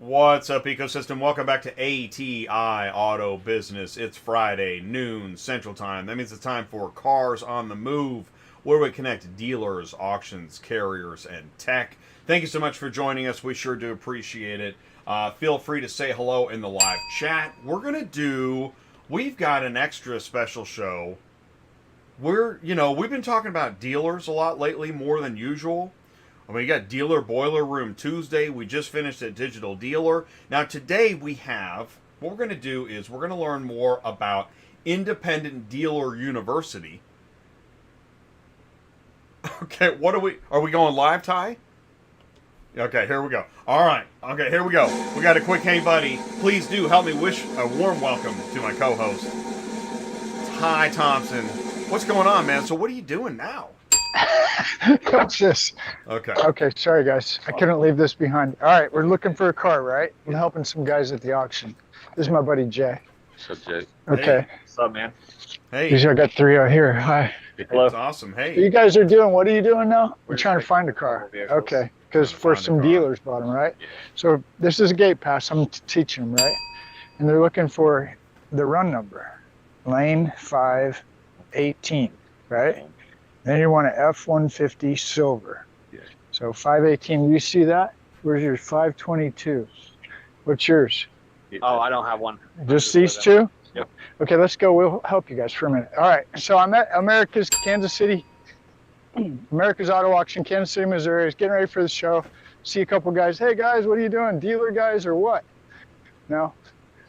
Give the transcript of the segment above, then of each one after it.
What's up, ecosystem? Welcome back to ATI Auto Business. It's Friday, noon Central Time. That means it's time for Cars on the Move, where we connect dealers, auctions, carriers, and tech. Thank you so much for joining us. We sure do appreciate it. Feel free to say hello in the live chat. We've got an extra special show. We've been talking about dealers a lot lately, more than usual. We got Dealer Boiler Room Tuesday. We just finished at Digital Dealer. Now today what we're going to do is we're going to learn more about Independent Dealer University. Okay, are we going live, Ty? Okay, here we go. All right, okay, here we go. We got a quick hey buddy. Please do help me wish a warm welcome to my co-host, Ty Thompson. What's going on, man? So what are you doing now? What's this? Okay, sorry guys. I couldn't leave this behind. All right, we're looking for a car, right? I'm helping some guys at the auction. This is my buddy Jay. What's up, Jay? Okay. Hey. What's up, man? Hey. I got three out here. Hi. Hello. That's awesome. What Hey. you guys are doing? What are you doing now? We're We're trying to find a car. vehicles. Okay, because for Find a some car. dealers bought them, right? Yeah. So this is a gate pass. I'm teaching them, right? And they're looking for the run number, lane 518, right? Then you want an F-150 silver. Yeah. So 518, you see that? Where's your 522? What's yours? Oh, I don't have one. Just these two? Yep. Okay, let's go. We'll help you guys for a minute. All right, so I'm at America's Auto Auction, Kansas City, Missouri. I was getting ready for the show. See a couple guys. Hey guys, what are you doing? Dealer guys or what? No,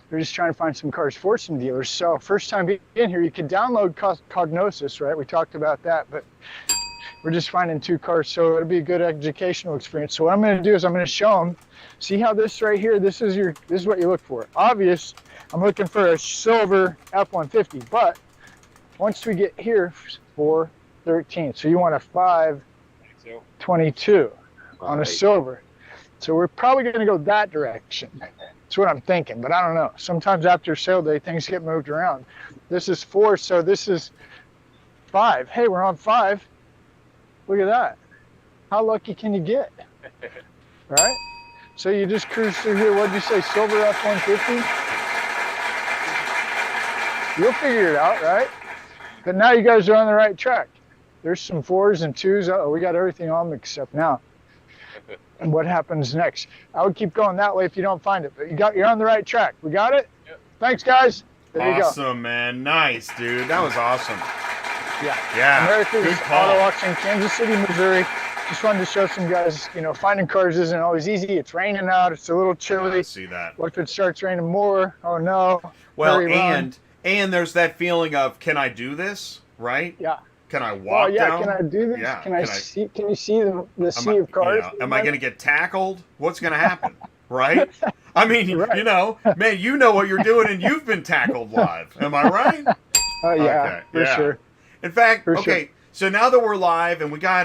they're just trying to find some cars for some dealers. So first time being here, you can download Cognosis, right? We talked about that, but we're just finding two cars, so it'll be a good educational experience. So what I'm going to do is I'm going to show them. See how this right here? This is what you look for. Obvious. I'm looking for a silver F-150, but once we get here, 413. So you want a 522 on a silver. So we're probably going to go that direction. That's what I'm thinking, but I don't know. Sometimes after sale day, things get moved around. This is 4, so this is 5. Hey, we're on 5. Look at that. How lucky can you get? Right? So you just cruise through here. What'd you say, silver F-150? You'll figure it out, right? But now you guys are on the right track. There's some 4s and 2s. Oh, we got everything on except now. And what happens next? I would keep going that way if you don't find it, but you're on the right track. We got it? Yep. Thanks, guys. There you go. Awesome, man. Nice, dude. That was awesome. Yeah. America's good call. Auto Auction, Kansas City, Missouri. Just wanted to show some guys, finding cars isn't always easy. It's raining out. It's a little I chilly. see that. What if it starts raining more? Oh, no. Well, Hurry, run. and there's that feeling of, can I do this? Right? Yeah. Can I walk down? Can I do this? Yeah. Can you see the sea of cars? Am I going to get tackled? What's going to happen? Right? I mean, Right. man, you know what you're doing, and you've been tackled live. Am I right? Oh, yeah, Okay, for yeah. sure. In fact, For okay, sure. so now that we're live, and we got,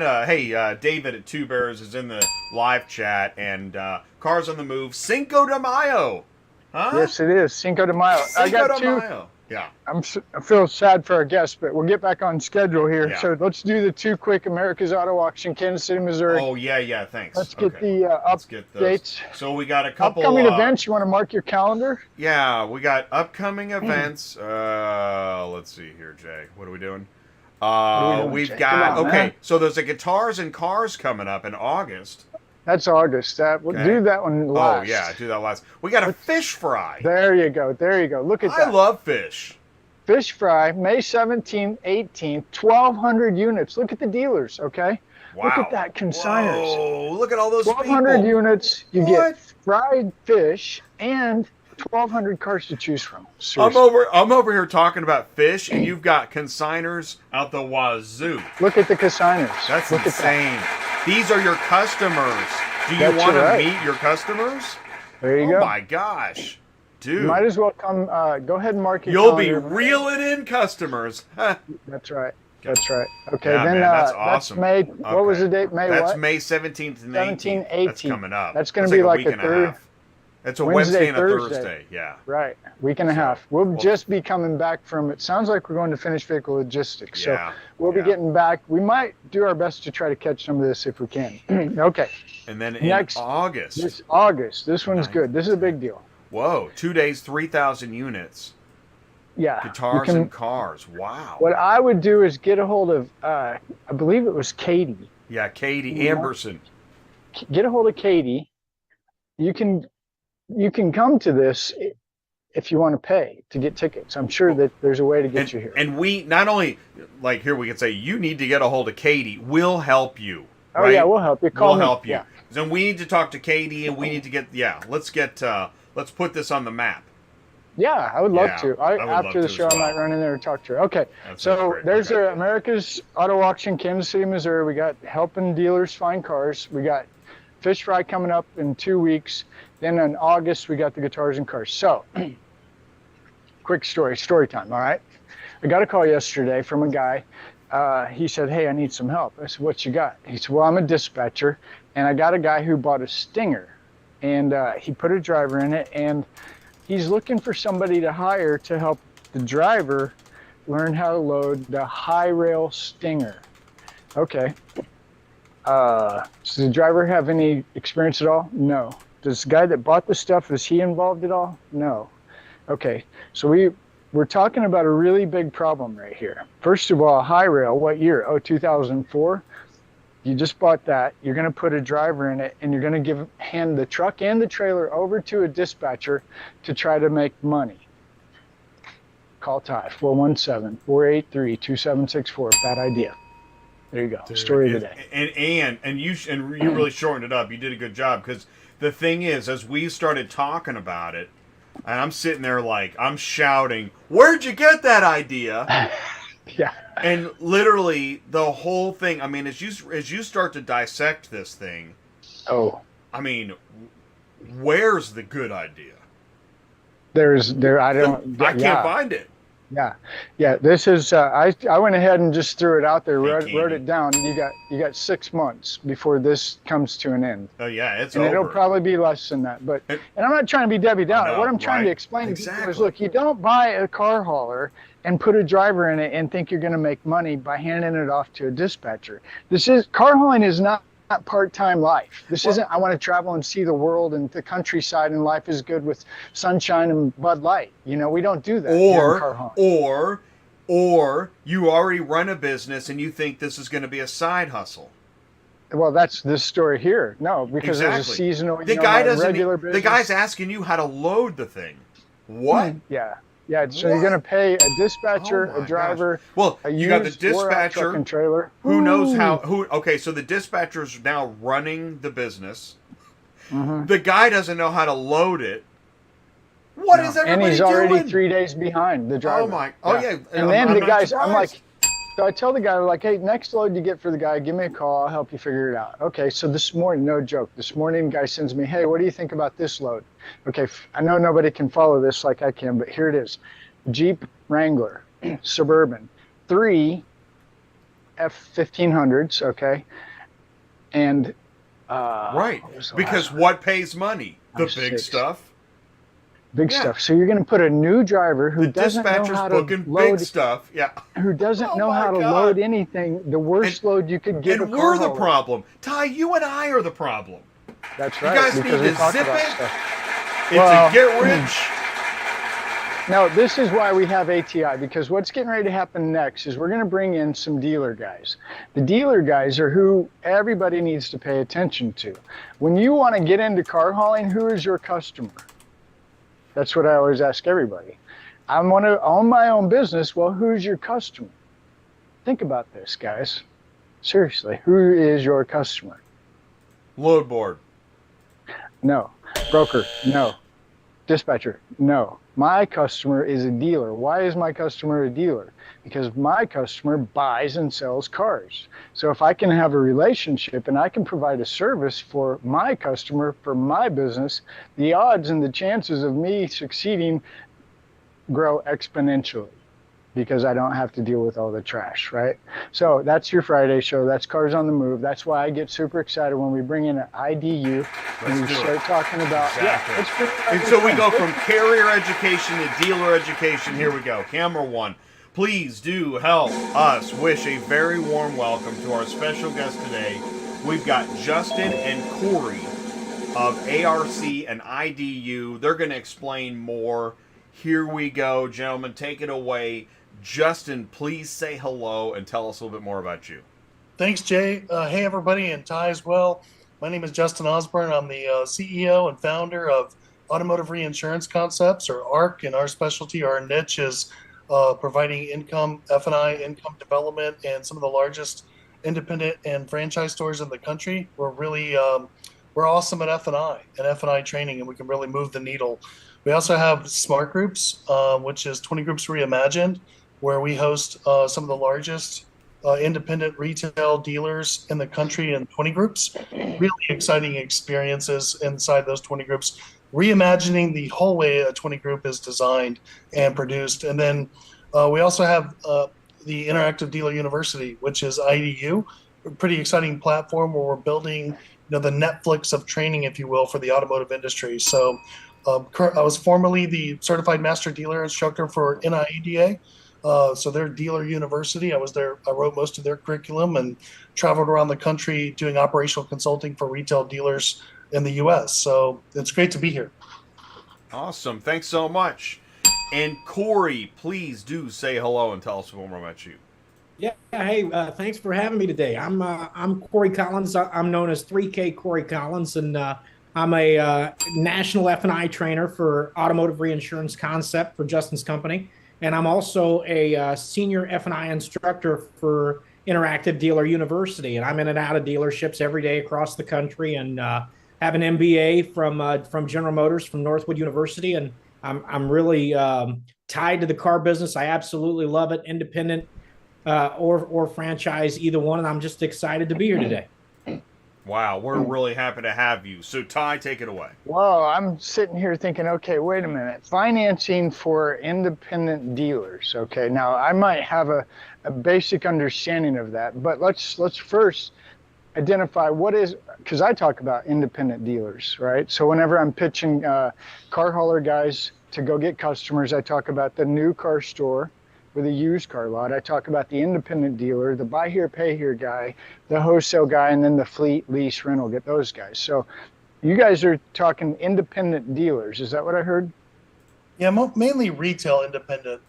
David at Two Bears is in the live chat, and Cars on the Move, Cinco de Mayo. Huh? Yes, it is. Cinco de Mayo. I Cinco got de two. Mayo. Yeah. I feel sad for our guests, but we'll get back on schedule here. Yeah. So let's do the two quick America's Auto Auction, Kansas City, Missouri. Oh, yeah, thanks. Let's get Okay. the Let's get those. updates. So we got a couple Upcoming events. You want to mark your calendar? Yeah, we got upcoming events. Let's see here, Jay. What are we doing? We've Jay? got Come on, okay. man. So there's a Guitars and Cars coming up in August. That's August. We'll Okay. do that one last. Oh yeah, do that last. We got a fish fry. There you go. Look at I that. love fish. Fish fry, May 17th, 18th, 1,200 units. Look at the dealers, okay? Wow. Look at that consigners. Whoa, look at all those 1,200 people. units. You What? get fried fish and 1,200 cars to choose from. I'm Seriously. over here talking about fish, and you've got consigners out the wazoo. Look at the consigners. That's Look at that. insane. These are your customers. Do you That's want to right. meet your customers? There you Oh go. my gosh, dude! You might as well come. Go ahead and mark your You'll be calendar. reeling in customers. Huh. That's right. That's right. Okay, Yeah, then man, that's awesome. May. What was Okay. the date? May That's what? May 17th and 17, 18th. That's 18th. coming up. That's going to be like a week a and third. half. It's a Wednesday and a Thursday. Yeah. Right. Week and a half. We'll just be coming back from, it sounds like we're going to finish vehicle logistics. Yeah. So we'll be getting back. We might do our best to try to catch some of this if we can. Okay. And then in August. This one's good. This is a big deal. Whoa. 2 days, 3,000 units. Yeah. Guitars and cars. Wow. What I would do is get a hold of, I believe it was Katie. Yeah, Katie Amberson. Get a hold of Katie. You can come to this if you want to pay to get tickets. I'm sure that there's a way to get you here. And we not only, like here we could say, you need to get a hold of Katie. We'll help you. Oh, right? yeah, we'll help you. We'll help you. Yeah. Then we need to talk to Katie, and we need to let's put this on the map. Yeah, I would love to. After the show, I might run in there and talk to her. Okay, so there's America's Auto Auction, Kansas City, Missouri. We got helping dealers find cars. We got Fish Fry coming up in 2 weeks. Then in August, we got the guitars and cars. So, quick story time, all right? I got a call yesterday from a guy. He said, hey, I need some help. I said, what you got? He said, well, I'm a dispatcher, and I got a guy who bought a Stinger, and he put a driver in it, and he's looking for somebody to hire to help the driver learn how to load the high rail Stinger. Okay. Does the driver have any experience at all? No. Does the guy that bought the stuff, is he involved at all? No. Okay. So we're talking about a really big problem right here. First of all, high rail, what year? Oh, 2004. You just bought that. You're going to put a driver in it, and you're going to hand the truck and the trailer over to a dispatcher to try to make money. Call Ty, 417-483-2764. Bad idea. There you go. Dude, story of the day. And you really shortened it up. You did a good job, because the thing is, as we started talking about it, and I'm sitting there like, I'm shouting, where'd you get that idea? Yeah. And literally the whole thing, I mean, as you start to dissect this thing, I mean, where's the good idea? I can't find it. Yeah. This is I went ahead and just threw it out there, wrote it down. You got 6 months before this comes to an end. Oh yeah, it's and over. It'll probably be less than that. But and I'm not trying to be Debbie Downer. What I'm trying to explain to people is, look, you don't buy a car hauler and put a driver in it and think you're going to make money by handing it off to a dispatcher. Car hauling is not part-time life. This isn't, I want to travel and see the world and the countryside, and life is good with sunshine and Bud Light. You know, we don't do that. Or you already run a business and you think this is going to be a side hustle. Well, that's this story here. No, because there's a seasonal, regular business. The guy's asking you how to load the thing. What? Yeah. So you're going to pay a dispatcher, a driver. Gosh. Well, you got the dispatcher, truck and trailer. Who knows how? Okay, so the dispatcher's now running the business. Mm-hmm. The guy doesn't know how to load it. What is everybody doing? And he's already 3 days behind the driver. Oh yeah. And then the guys, I'm like, so I tell the guy, like, hey, next load you get for the guy, give me a call. I'll help you figure it out. Okay, so this morning, no joke, this morning, guy sends me, hey, what do you think about this load? Okay, I know nobody can follow this like I can, but here it is. Jeep Wrangler, Suburban, 3 F-1500s, okay? And... right, because what pays money? The big stuff? Big stuff. So you're going to put a new driver who doesn't know how to load big stuff. Yeah. Who doesn't know how to load anything. The worst load you could get. And we're the problem. Ty, you and I are the problem. That's right. You guys need to zip it. It's a get rich. Now, this is why we have ATI, because what's getting ready to happen next is we're going to bring in some dealer guys. The dealer guys are who everybody needs to pay attention to. When you want to get into car hauling, who is your customer? That's what I always ask everybody. I want to own my own business. Well, who's your customer? Think about this, guys. Seriously, who is your customer? Load board. No. Broker. No. Dispatcher. No. My customer is a dealer. Why is my customer a dealer? Because my customer buys and sells cars. So if I can have a relationship and I can provide a service for my customer, for my business, the odds and the chances of me succeeding grow exponentially. because I don't have to deal with all the trash, right? So that's your Friday show. That's Cars on the Move. That's why I get super excited when we bring in an IDU and we start talking about, And so we go from carrier education to dealer education. Here we go. Camera one. Please do help us wish a very warm welcome to our special guest today. We've got Justin and Cory of ARC and IDU. They're going to explain more. Here we go, gentlemen. Take it away. Justin, please say hello and tell us a little bit more about you. Thanks, Jay. Hey, everybody, and Ty as well. My name is Justin Osburn. I'm the CEO and founder of Automotive Reinsurance Concepts, or ARC, and our specialty, our niche is providing income, F&I, income development, and some of the largest independent and franchise stores in the country. We're really, we're awesome at F&I and F&I training, and we can really move the needle. We also have Smart Groups, which is 20 Groups Reimagined, where we host some of the largest independent retail dealers in the country in 20 groups. Really exciting experiences inside those 20 groups, reimagining the whole way a 20 group is designed and produced. And then we also have the Interactive Dealer University, which is IDU, a pretty exciting platform where we're building the Netflix of training, if you will, for the automotive industry. So I was formerly the certified master dealer instructor for NIADA. So their dealer university, I was there, I wrote most of their curriculum and traveled around the country doing operational consulting for retail dealers in the US. So it's great to be here. Awesome. Thanks so much. And Cory, please do say hello and tell us a little more about you. Yeah, hey, thanks for having me today. I'm Cory Collins. I'm known as 3K Cory Collins, and I'm a national F&I trainer for Automotive Reinsurance Concept for Justin's company. And I'm also a senior F&I instructor for Interactive Dealer University. And I'm in and out of dealerships every day across the country, and have an MBA from General Motors from Northwood University. And I'm really tied to the car business. I absolutely love it, independent or franchise, either one. And I'm just excited to be here today. Wow, we're really happy to have you. So Ty, take it away. Well, I'm sitting here thinking, okay, wait a minute. Financing for independent dealers. Okay, now I might have a basic understanding of that, but let's first identify what is, because I talk about independent dealers, right? So whenever I'm pitching car hauler guys to go get customers, I talk about the new car store with a used car lot. I talk about the independent dealer, the buy here, pay here guy, the wholesale guy, and then the fleet, lease, rental, get those guys. So you guys are talking independent dealers. Is that what I heard? Yeah, mainly retail independent.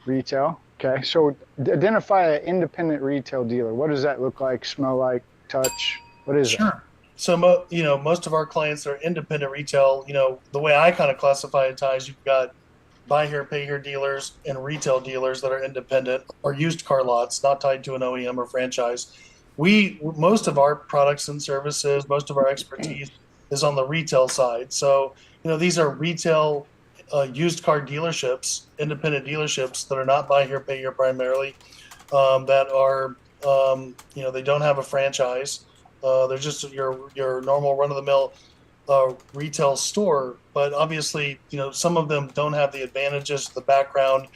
Retail. Okay. So identify an independent retail dealer. What does that look like, smell like, touch? What is it? Sure. So, most of our clients are independent retail. The way I kind of classify it, Ty, is you've got buy here, pay here dealers and retail dealers that are independent or used car lots, not tied to an OEM or franchise. Most of our products and services, most of our expertise is on the retail side. So, these are retail used car dealerships, independent dealerships that are not buy here, pay here primarily, that are, they don't have a franchise. They're just your normal run-of-the-mill retail store, but obviously, some of them don't have the advantages, the background,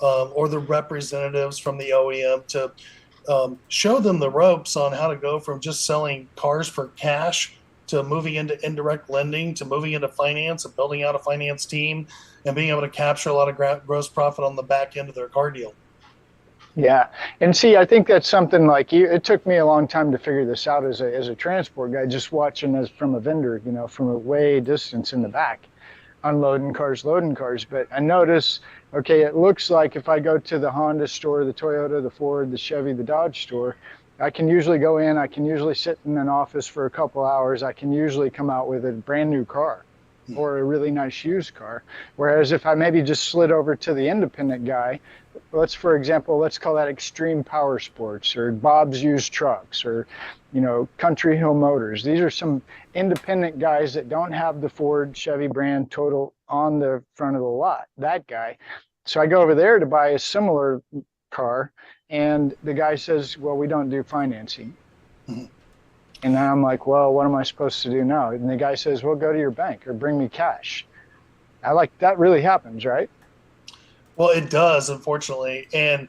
or the representatives from the OEM to show them the ropes on how to go from just selling cars for cash to moving into indirect lending to moving into finance and building out a finance team and being able to capture a lot of gross profit on the back end of their car deal. Yeah. And see, I think that's something like it took me a long time to figure this out as a transport guy, just watching as from a vendor, from a way distance in the back, unloading cars, loading cars. But I notice, okay, it looks like if I go to the Honda store, the Toyota, the Ford, the Chevy, the Dodge store, I can usually go in, I can usually sit in an office for a couple hours. I can usually come out with a brand new car or a really nice used car. Whereas if I maybe just slid over to the independent guy, for example, let's call that Extreme Power Sports or Bob's Used Trucks or, Country Hill Motors. These are some independent guys that don't have the Ford, Chevy brand total on the front of the lot, that guy. So I go over there to buy a similar car and the guy says, well, we don't do financing. Mm-hmm. And then I'm like, well, what am I supposed to do now? And the guy says, well, go to your bank or bring me cash. That really happens, right? Well, it does, unfortunately. And,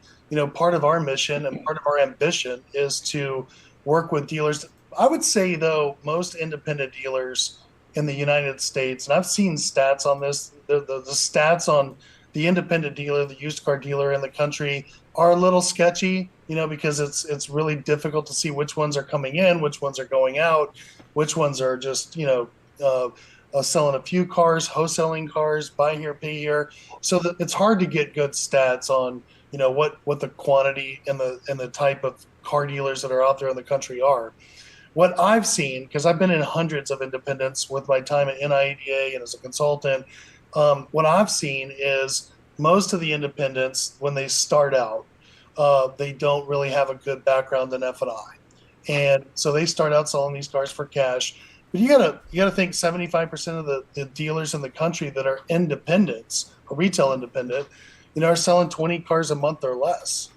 part of our mission and part of our ambition is to work with dealers. I would say, though, most independent dealers in the United States, and I've seen stats on this, the stats on the independent dealer, the used car dealer in the country are a little sketchy, because it's really difficult to see which ones are coming in, which ones are going out, which ones are just, selling a few cars, wholesaling cars, buy here, pay here. So that it's hard to get good stats on, what the quantity and the type of car dealers that are out there in the country are. What I've seen, because I've been in hundreds of independents with my time at NIDA and as a consultant, what I've seen is most of the independents, when they start out, they don't really have a good background in F&I. And so they start out selling these cars for cash. But you gotta think 75% of the dealers in the country that are independents, or retail independent, are selling 20 cars a month or less,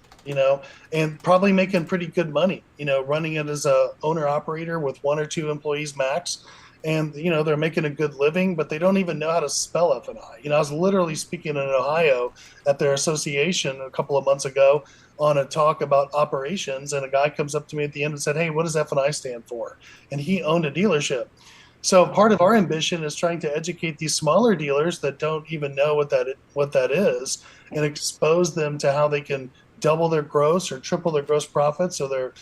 and probably making pretty good money, running it as a owner operator with 1 or 2 employees max. And, they're making a good living, but they don't even know how to spell F&I. I was literally speaking in Ohio at their association a couple of months ago on a talk about operations. And a guy comes up to me at the end and said, "Hey, what does F&I stand for?" And he owned a dealership. So part of our ambition is trying to educate these smaller dealers that don't even know what that is, and expose them to how they can double their gross or triple their gross profits, so they're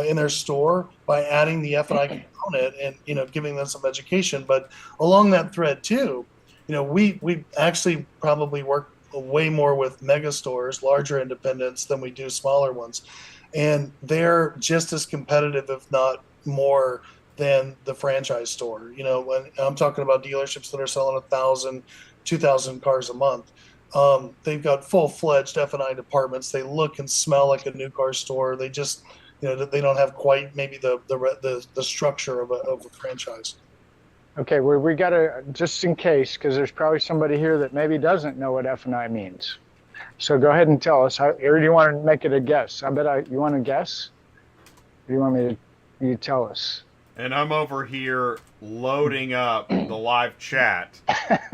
in their store, by adding the F&I component and giving them some education. But along that thread too, we actually probably work way more with mega stores, larger independents, than we do smaller ones, and they're just as competitive, if not more, than the franchise store. When I'm talking about dealerships that are selling 1,000, 2,000 cars a month, they've got full-fledged F&I departments. They look and smell like a new car store. They just, they don't have quite maybe the structure of a franchise. Okay, well, we got to, just in case, because there's probably somebody here that maybe doesn't know what F&I means. So go ahead and tell us. Or do you want to make it a guess? You want to guess? Or do you want me to you tell us? And I'm over here loading up the live chat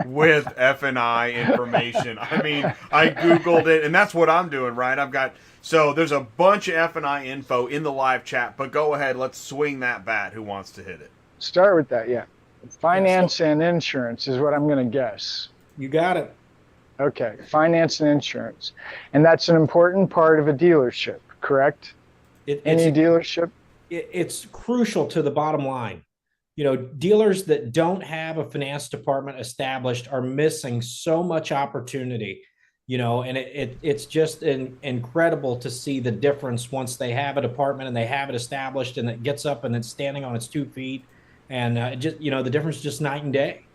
with F&I information. I mean, I Googled it, and that's what I'm doing, right? So there's a bunch of F&I info in the live chat, but go ahead, let's swing that bat. Who wants to hit it? Start with that, yeah. Finance and insurance is what I'm going to guess. You got it. Okay, finance and insurance. And that's an important part of a dealership, correct? Any dealership? It's crucial to the bottom line. Dealers that don't have a finance department established are missing so much opportunity, and it's just incredible to see the difference once they have a department and they have it established and it gets up and it's standing on its 2 feet. And the difference is just night and day.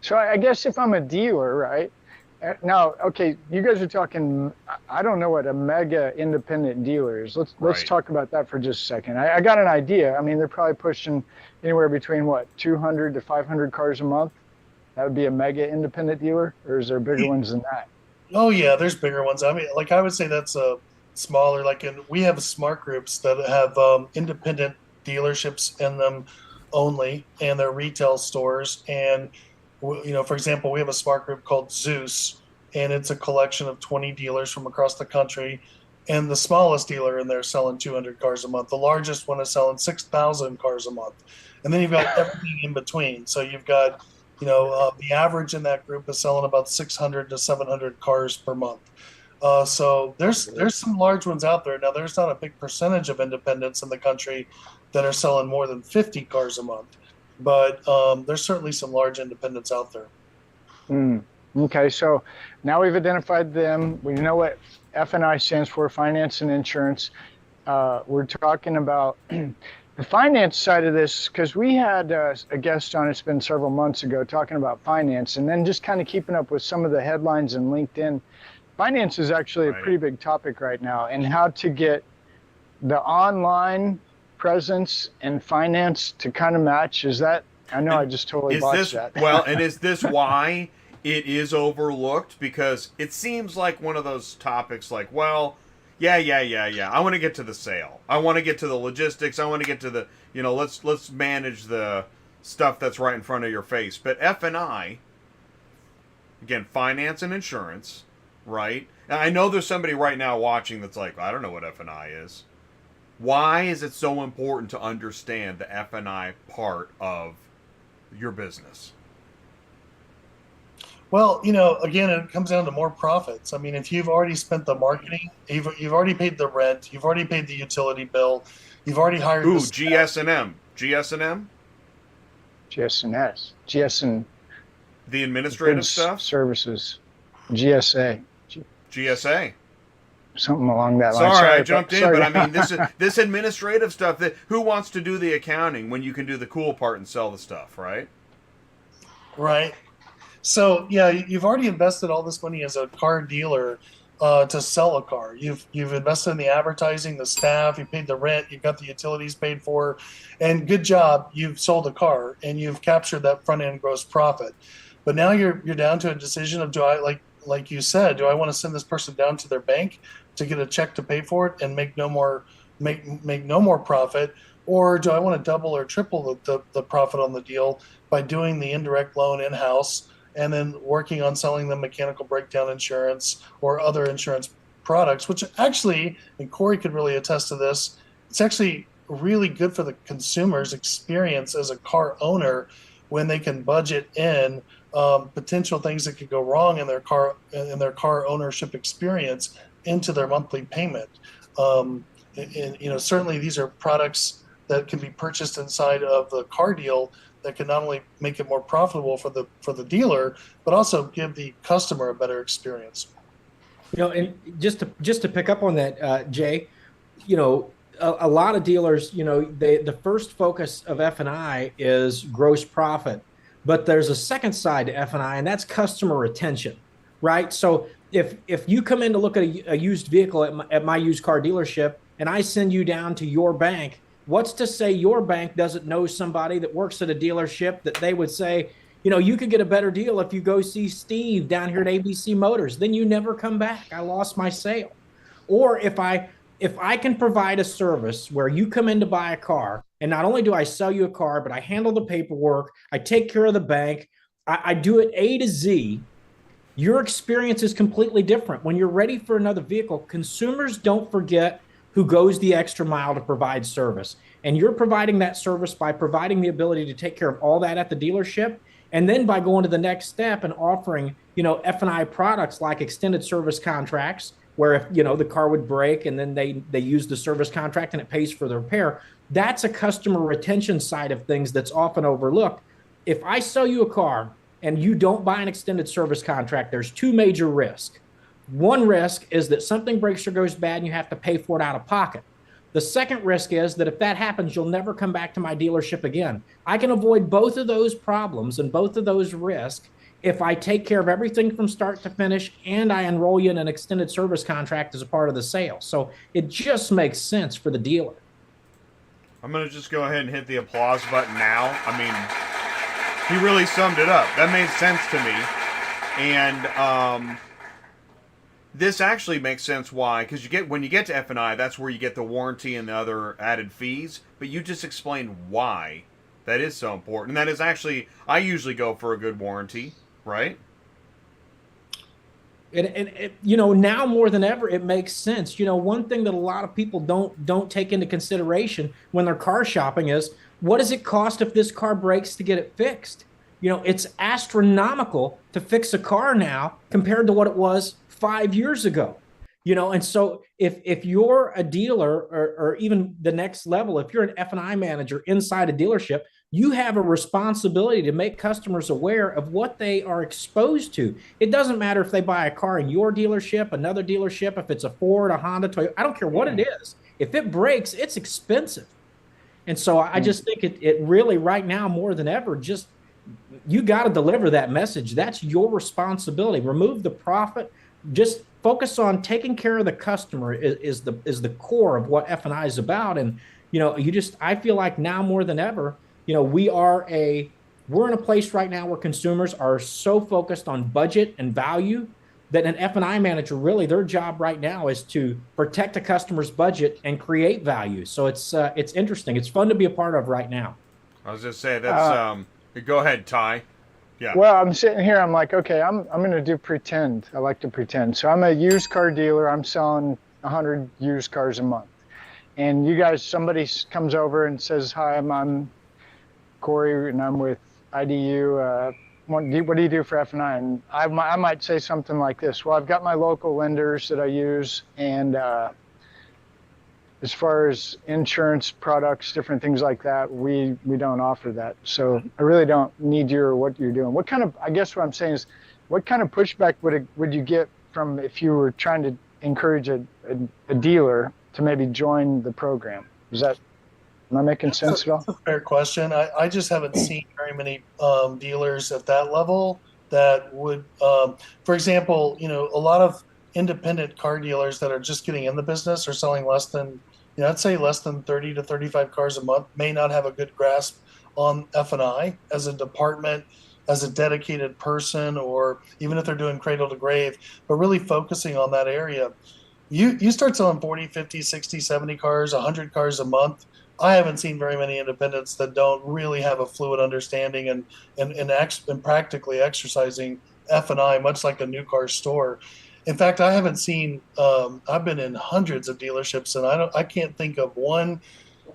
So I guess if I'm a dealer, right? Now, okay, you guys are talking, I don't know what a mega independent dealer is. Let's talk about that for just a second. I got an idea. I mean, they're probably pushing anywhere between 200 to 500 cars a month. That would be a mega independent dealer, or is there bigger ones than that? Oh yeah, there's bigger ones. I mean, I would say that's a smaller, we have smart groups that have independent dealerships in them only, and their retail stores. And for example, we have a smart group called Zeus, and it's a collection of 20 dealers from across the country. And the smallest dealer in there is selling 200 cars a month. The largest one is selling 6,000 cars a month. And then you've got everything in between. So you've got, the average in that group is selling about 600 to 700 cars per month. So there's some large ones out there. Now, there's not a big percentage of independents in the country that are selling more than 50 cars a month. But there's certainly some large independents out there. Okay, so now we've identified them. We know what F&I stands for, finance and insurance. We're talking about the finance side of this, because we had a guest on, it's been several months ago, talking about finance, and then just kind of keeping up with some of the headlines in LinkedIn. Finance is actually a pretty big topic right now, and how to get the online presence and finance to kind of match. Is that, I know I just totally botched that. Well, and is this why it is overlooked? Because it seems like one of those topics like, well, yeah. I want to get to the sale. I want to get to the logistics. I want to get to the, let's manage the stuff that's right in front of your face. But F&I, again, finance and insurance, right? And I know there's somebody right now watching that's like, I don't know what F&I is. Why is it so important to understand the F&I part of your business? Well, again, it comes down to more profits. I mean, if you've already spent the marketing, you've already paid the rent, you've already paid the utility bill, you've already hired. Ooh, GS&M, GS&M, GS&S, GS&, the administrative stuff, services, GSA, GSA. something along that line. Sorry, I jumped in, but I mean, this administrative stuff. Who wants to do the accounting when you can do the cool part and sell the stuff, right? Right. So yeah, you've already invested all this money as a car dealer to sell a car. You've invested in the advertising, the staff, you paid the rent, you've got the utilities paid for, and good job, you've sold a car and you've captured that front end gross profit. But now you're down to a decision of, do I, like you said, do I want to send this person down to their bank to get a check to pay for it and make no more profit, or do I want to double or triple the profit on the deal by doing the indirect loan in-house and then working on selling them mechanical breakdown insurance or other insurance products, which actually, and Cory could really attest to this, it's actually really good for the consumer's experience as a car owner when they can budget in potential things that could go wrong in their car ownership experience into their monthly payment. And certainly these are products that can be purchased inside of the car deal that can not only make it more profitable for the dealer, but also give the customer a better experience. And just to pick up on that, Jay, a lot of dealers, the first focus of F&I is gross profit, but there's a second side to F&I, and that's customer retention, right? So if you come in to look at a used vehicle at my used car dealership, and I send you down to your bank, what's to say your bank doesn't know somebody that works at a dealership that they would say, you could get a better deal if you go see Steve down here at ABC Motors. Then you never come back. I lost my sale. Or if I can provide a service where you come in to buy a car, and not only do I sell you a car, but I handle the paperwork, I take care of the bank, I do it A to Z, your experience is completely different. When you're ready for another vehicle, consumers don't forget who goes the extra mile to provide service. And you're providing that service by providing the ability to take care of all that at the dealership. And then by going to the next step and offering, F&I products like extended service contracts, where if, the car would break and then they use the service contract and it pays for the repair, that's a customer retention side of things that's often overlooked. If I sell you a car and you don't buy an extended service contract, there's two major risks. One risk is that something breaks or goes bad and you have to pay for it out of pocket. The second risk is that if that happens, you'll never come back to my dealership again. I can avoid both of those problems and both of those risks if I take care of everything from start to finish and I enroll you in an extended service contract as a part of the sale. So it just makes sense for the dealer. I'm going to just go ahead and hit the applause button now. I mean, he really summed it up. That made sense to me. And this actually makes sense why, because when you get to F&I, that's where you get the warranty and the other added fees. But you just explained why that is so important. And that is actually, I usually go for a good warranty, right? And now more than ever, it makes sense. One thing that a lot of people don't take into consideration when they're car shopping is, what does it cost if this car breaks to get it fixed? It's astronomical to fix a car now compared to what it was 5 years ago. And so if you're a dealer or even the next level, if you're an F&I manager inside a dealership, you have a responsibility to make customers aware of what they are exposed to. It doesn't matter if they buy a car in your dealership, another dealership, if it's a Ford, a Honda, Toyota, I don't care what it is. If it breaks, it's expensive. And so I just think it really right now more than ever, you got to deliver that message. That's your responsibility. Remove the profit. Just focus on taking care of the customer is the core of what F&I is about. And, I feel like now more than ever, we're in a place right now where consumers are so focused on budget and value that an F&I manager, really their job right now is to protect a customer's budget and create value. So it's interesting. It's fun to be a part of right now. I was just saying that's go ahead, Ty. Yeah. Well, I'm sitting here. I'm like, okay, I'm going to do pretend. I like to pretend. So I'm a used car dealer. I'm selling 100 used cars a month. And you guys, somebody comes over and says, "Hi, I'm Cory, and I'm with IDU. What do you do for F&I?" And I might say something like this: "Well, I've got my local lenders that I use, and as far as insurance products, different things like that, we don't offer that. So I really don't need what you're doing." What kind of, I guess what I'm saying is, what kind of pushback would you get from if you were trying to encourage a dealer to maybe join the program? Am I making sense at all? That's a fair question. I just haven't seen very many dealers at that level that would, for example, a lot of independent car dealers that are just getting in the business are selling less than, I'd say less than 30 to 35 cars a month, may not have a good grasp on F&I as a department, as a dedicated person, or even if they're doing cradle to grave, but really focusing on that area. You start selling 40, 50, 60, 70 cars, 100 cars a month. I haven't seen very many independents that don't really have a fluid understanding and practically exercising F&I, much like a new car store. In fact, I haven't seen. I've been in hundreds of dealerships, and I can't think of one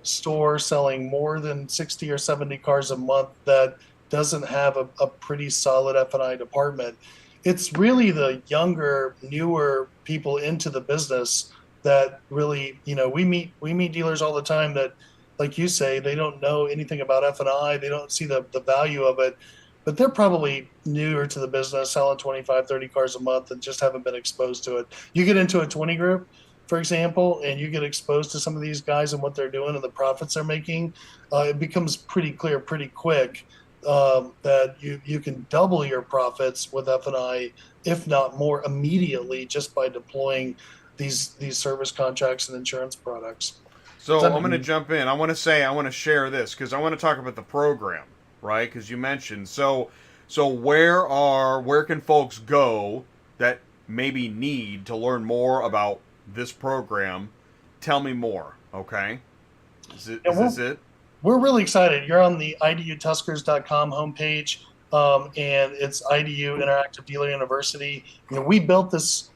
store selling more than 60 or 70 cars a month that doesn't have a pretty solid F&I department. It's really the younger, newer people into the business that really, we meet dealers all the time that, like you say, they don't know anything about F&I. They don't see the value of it, but they're probably newer to the business, selling 25, 30 cars a month and just haven't been exposed to it. You get into a 20 group, for example, and you get exposed to some of these guys and what they're doing and the profits they're making, it becomes pretty clear pretty quick that you can double your profits with F&I, if not more, immediately just by deploying these service contracts and insurance products. So I'm going to jump in. I want to share this because I want to talk about the program, right? Because you mentioned so where can folks go that maybe need to learn more about this program? Tell me more, okay? Is this it? We're really excited. You're on the IDUtuskers.com homepage, and it's IDU Interactive Dealer University. We built this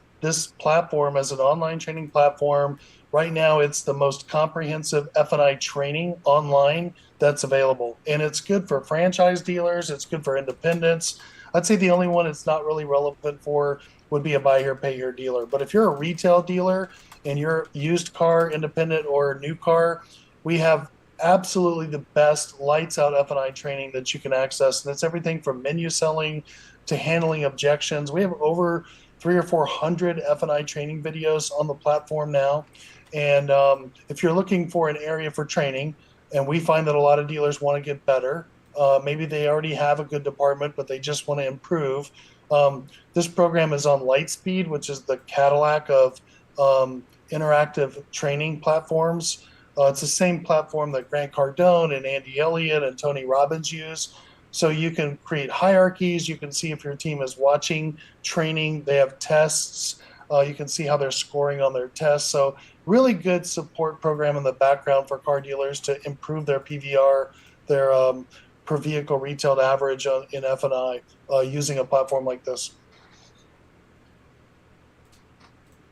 platform as an online training platform. Right now, it's the most comprehensive F&I training online that's available, and it's good for franchise dealers. It's good for independents. I'd say the only one it's not really relevant for would be a buy here, pay here dealer. But if you're a retail dealer and you're used car, independent, or new car, we have absolutely the best lights out F&I training that you can access. And it's everything from menu selling to handling objections. We have over 300 or 400 F&I training videos on the platform now. And if you're looking for an area for training, and we find that a lot of dealers want to get better, maybe they already have a good department, but they just want to improve. This program is on Lightspeed, which is the Cadillac of interactive training platforms. It's the same platform that Grant Cardone and Andy Elliott and Tony Robbins use. So you can create hierarchies. You can see if your team is watching training. They have tests. You can see how they're scoring on their tests. So really good support program in the background for car dealers to improve their PVR, their per vehicle retailed average in F&I using a platform like this.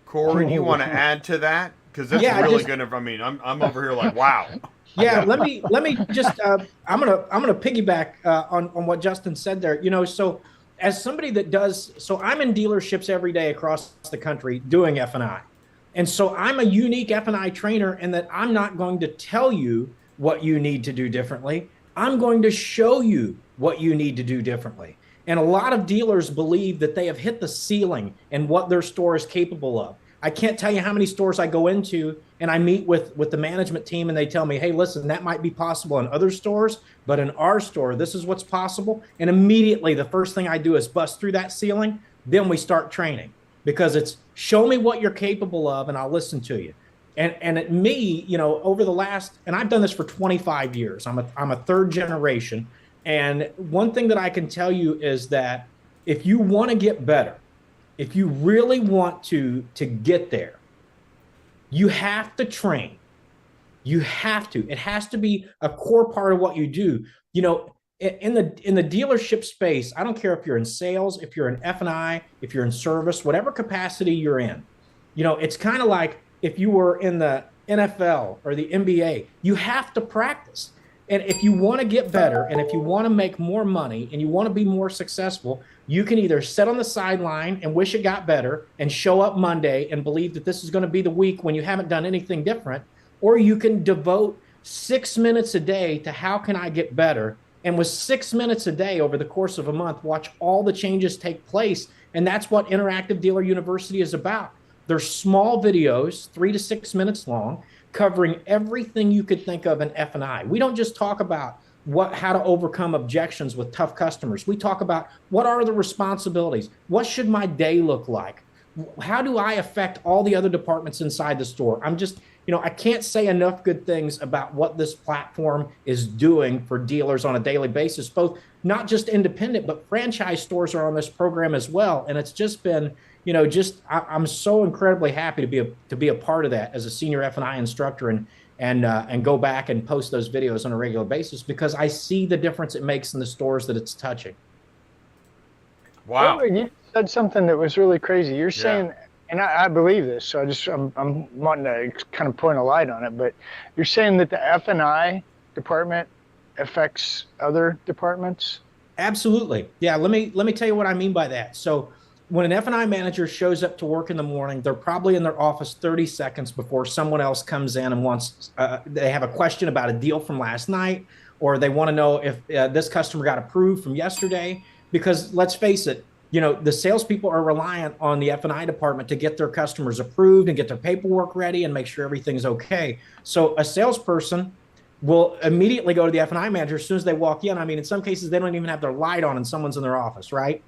Cory, do you want to add to that? Because that's really good. I mean, I'm over here like, wow. Yeah, let me just I'm gonna piggyback on what Justin said there. So as somebody that does, so I'm in dealerships every day across the country doing F&I, and so I'm a unique F&I trainer in that I'm not going to tell you what you need to do differently. I'm going to show you what you need to do differently. And a lot of dealers believe that they have hit the ceiling and what their store is capable of. I can't tell you how many stores I go into and I meet with the management team and they tell me, hey, listen, that might be possible in other stores, but in our store, this is what's possible. And immediately the first thing I do is bust through that ceiling. Then we start training because it's show me what you're capable of and I'll listen to you. And at me, over the last, and I've done this for 25 years, I'm a third generation. And one thing that I can tell you is that if you want to get better, if you really want to get there, you have to train. You have to. It has to be a core part of what you do. in the dealership space, I don't care if you're in sales, if you're in F&I, if you're in service, whatever capacity you're in, it's kind of like if you were in the NFL or the NBA, you have to practice. And if you want to get better and if you want to make more money and you want to be more successful, you can either sit on the sideline and wish it got better and show up Monday and believe that this is going to be the week when you haven't done anything different, or you can devote 6 minutes a day to how can I get better. And with 6 minutes a day over the course of a month, watch all the changes take place. And that's what Interactive Dealer University is about. They're small videos, 3 to 6 minutes long, covering everything you could think of in F&I. We don't just talk about how to overcome objections with tough customers. We talk about what are the responsibilities? What should my day look like? How do I affect all the other departments inside the store? I can't say enough good things about what this platform is doing for dealers on a daily basis, both not just independent, but franchise stores are on this program as well. And it's just been, I'm so incredibly happy to be a part of that as a senior F&I instructor and go back and post those videos on a regular basis because I see the difference it makes in the stores that it's touching. Wow. Well, you said something that was really crazy. You're saying, and I believe this, so I'm wanting to kind of point a light on it, but you're saying that the F&I department affects other departments? Absolutely. Yeah, let me tell you what I mean by that. So when an F&I manager shows up to work in the morning, they're probably in their office 30 seconds before someone else comes in and they have a question about a deal from last night, or they want to know if this customer got approved from yesterday. Because let's face it, the salespeople are reliant on the F&I department to get their customers approved and get their paperwork ready and make sure everything's okay. So a salesperson will immediately go to the F&I manager as soon as they walk in. I mean, in some cases, they don't even have their light on and someone's in their office, right?